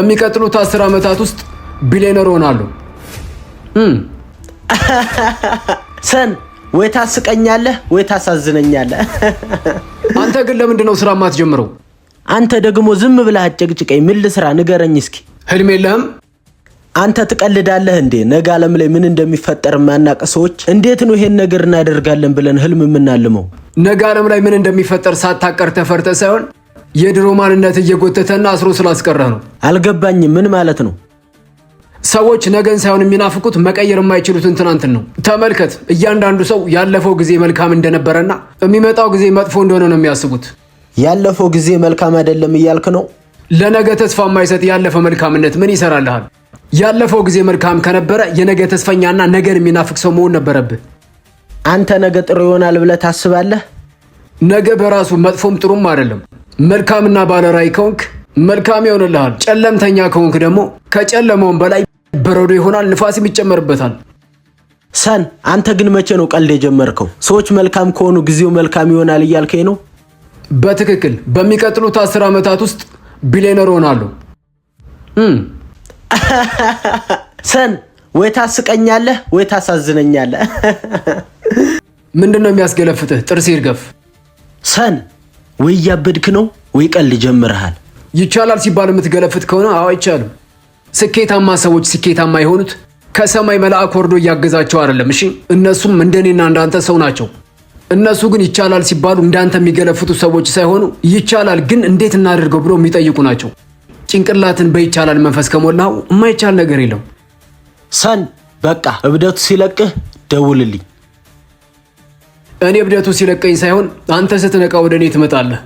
የሚቀጥሉት 10 ዓመታት ውስጥ ቢሊዮነር ሆናለሁ። ሰን ወይ ታስቀኛለህ ወይ ታሳዝነኛለህ። አንተ ግን ለምንድን ነው ስራ ማትጀምረው? አንተ ደግሞ ዝም ብለህ አጨቅጭቀኝ። ምን ልስራ ንገረኝ እስኪ። ህልም የለህም? አንተ ትቀልዳለህ እንዴ? ነገ ዓለም ላይ ምን እንደሚፈጠር ማናቀ ሰዎች እንዴት ነው ይሄን ነገር እናደርጋለን ብለን ህልም የምናልመው? ነገ ዓለም ላይ ምን እንደሚፈጠር ሳታቀር ተፈርተ ሳይሆን የድሮ ማንነት እየጎተተና አስሮ ስላስቀረህ ነው። አልገባኝም። ምን ማለት ነው? ሰዎች ነገን ሳይሆን የሚናፍቁት መቀየር የማይችሉትን ትናንትን ነው። ተመልከት፣ እያንዳንዱ ሰው ያለፈው ጊዜ መልካም እንደነበረና የሚመጣው ጊዜ መጥፎ እንደሆነ ነው የሚያስቡት። ያለፈው ጊዜ መልካም አይደለም እያልክ ነው? ለነገ ተስፋ የማይሰጥ ያለፈ መልካምነት ምን ይሰራልሃል? ያለፈው ጊዜ መልካም ከነበረ የነገ ተስፈኛና ነገን የሚናፍቅ ሰው መሆን ነበረብህ። አንተ ነገ ጥሩ ይሆናል ብለህ ታስባለህ? ነገ በራሱ መጥፎም ጥሩም አይደለም። መልካምና ባለራዕይ ከሆንክ መልካም ይሆንልሃል። ጨለምተኛ ከሆንክ ደግሞ ከጨለማውም በላይ በረዶ ይሆናል፣ ንፋስም ይጨመርበታል። ሰን አንተ ግን መቼ ነው ቀልድ የጀመርከው? ሰዎች መልካም ከሆኑ ጊዜው መልካም ይሆናል እያልከኝ ነው? በትክክል በሚቀጥሉት 10 ዓመታት ውስጥ ቢሊዮነር ሆናለሁ። ሰን ወይ ታስቀኛለህ ወይ ታሳዝነኛለህ። ምንድነው የሚያስገለፍትህ? ጥርስ ይርገፍ። ሰን ወይ ያበድክ ነው ወይ ቀልድ ጀምረሃል? ይቻላል ሲባል የምትገለፍት ከሆነ አዎ አይቻልም። ስኬታማ ሰዎች ስኬታማ የሆኑት ከሰማይ መልአክ ወርዶ እያገዛቸው አይደለም። እሺ እነሱም እንደኔና እንዳንተ ሰው ናቸው። እነሱ ግን ይቻላል ሲባሉ እንዳንተ የሚገለፍቱ ሰዎች ሳይሆኑ ይቻላል ግን እንዴት እናደርገው ብሎ የሚጠይቁ ናቸው። ጭንቅላትን በይቻላል መንፈስ ከሞላው የማይቻል ነገር የለም። ሰን በቃ እብደቱ ሲለቅህ ደውልልኝ። እኔ እብደቱ ሲለቀኝ ሳይሆን አንተ ስትነቃ ወደ እኔ ትመጣለህ።